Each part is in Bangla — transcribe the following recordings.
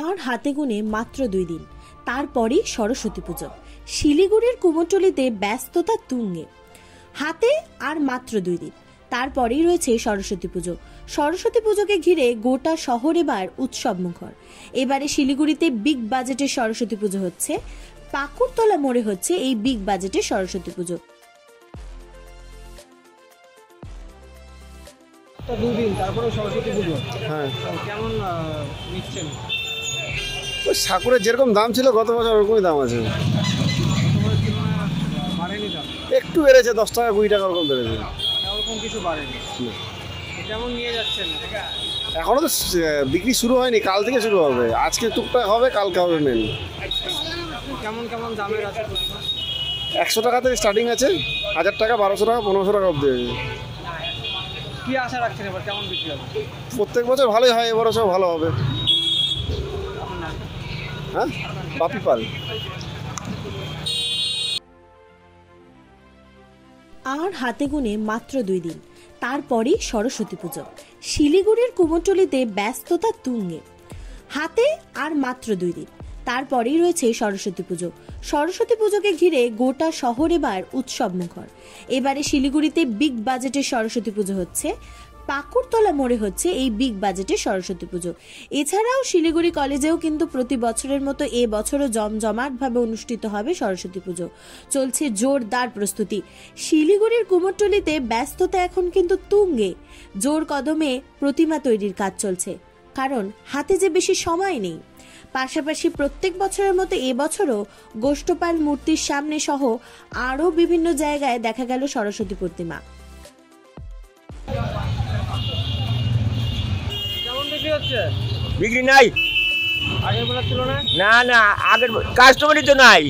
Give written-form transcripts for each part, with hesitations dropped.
আর হাতে গুনে মাত্র 2 দিন, তারপরই সরস্বতী পুজো। শিলিগুড়ির কুমোরটুলিতে ব্যস্ততা তুঙ্গে। হাতে আর মাত্র 2 দিন, তারপরেই রয়েছে সরস্বতী পুজো। সরস্বতী পুজোকে ঘিরে গোটা শহর এবার উৎসব মুখর। এবারে শিলিগুড়িতে বিগ বাজেটের সরস্বতী পুজো হচ্ছে। পাকুড়তলা মোড়ে হচ্ছে এই বিগ বাজেটের সরস্বতী পুজো। 2 দিন তারপরে সরস্বতী পুজো। হ্যাঁ, কেমন নিচ্ছেন? ওই ঠাকুরের যেরকম দাম ছিল গত বছর ওরকমই দাম আছে। বাড়েনি দাম? একটু বেড়েছে, 10 টাকা 20 টাকা ওরকম বেড়েছে। ওরকম কিছু বাড়েনি। কেমন নিয়ে যাচ্ছেন? এখনো তো বিক্রি শুরু হয়নি, কাল থেকে শুরু হবে। আজকে টুকটাক হবে, কালকে হবে মেন। কেমন কেমন দামের আছে? 100 টাকা থেকে স্টার্টিং আছে, 1000 টাকা, 1200 টাকা, 1500 টাকা অবধি আছে। কি আশা রাখছেন এবার, কেমন বিক্রি হবে? প্রত্যেক বছর ভালোই হয়, এবারও ভালো হবে। হ্যাঁ, বাপি পাল। আর হাতে গুনে মাত্র 2 দিন, তারপরই সরস্বতী পুজো। শিলিগুড়ির কুমোরটুলিতে ব্যস্ততা তুঙ্গে। হাতে আর মাত্র 2 দিন, তারপরেই রয়েছে সরস্বতী পুজো। সরস্বতী পুজোকে ঘিরে গোটা শহর এবার উৎসব মুখর। এবারে শিলিগুড়িতে বিগ বাজেটের সরস্বতী পুজো হচ্ছে। পাকুড়তলা মোড়ে হচ্ছে এই বিগ বাজেটের সরস্বতী পুজো। এছাড়াও শিলিগুড়ি কলেজেও কিন্তু প্রতি বছরের মতো এবছরও জমজমাটভাবে অনুষ্ঠিত হবে সরস্বতী পুজো। চলছে জোরদার প্রস্তুতি। শিলিগুড়ির কুমোরটুলিতে ব্যস্ততা এখন কিন্তু তুঙ্গে। জোর কদমে প্রতিমা তৈরির কাজ চলছে, কারণ হাতে যে বেশি সময় নেই। পাশাপাশি প্রত্যেক বছরের মতো এবছরও গোষ্ঠপাল মূর্তির সামনে সহ আরও বিভিন্ন জায়গায় দেখা গেল সরস্বতী প্রতিমা। বিক্রি নাই আগের বেলার তুলনায়? না না, আগের কাস্টমারই তো নাই।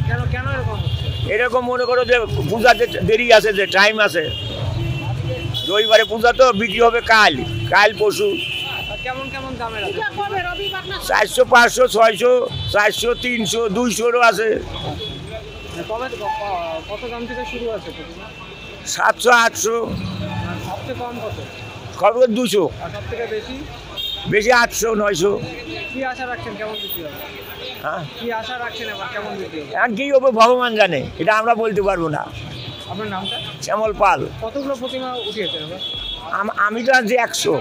কেন কেন এরকম হচ্ছে? এরকম মনে করো যে পূজাতে দেরি আছে, যে টাইম আছে। রবিবারে পূজা তো, বিক্রি হবে কাল পরশু। কেমন কেমন দামের আছে? 400, 500, 600, 400, 300, 200 আছে। কত দাম থেকে শুরু আছে? 700, 800, সবচেয়ে কম কত? খরচ 200, আর সব থেকে বেশি? বেশি 800, 900। কি আশা রাখছেন, কেমন বিক্রি হবে? হ্যাঁ, কি আশা রাখছেন এবার, কেমন বিক্রি হবে? আর কি হবে ভগবান জানে, এটা আমরা বলতে পারবো না। আপনার নামটা? শ্যামল পাল। কতগুলো প্রতিমা উঠিয়েছেন এবার? আমি তো আনছি 100।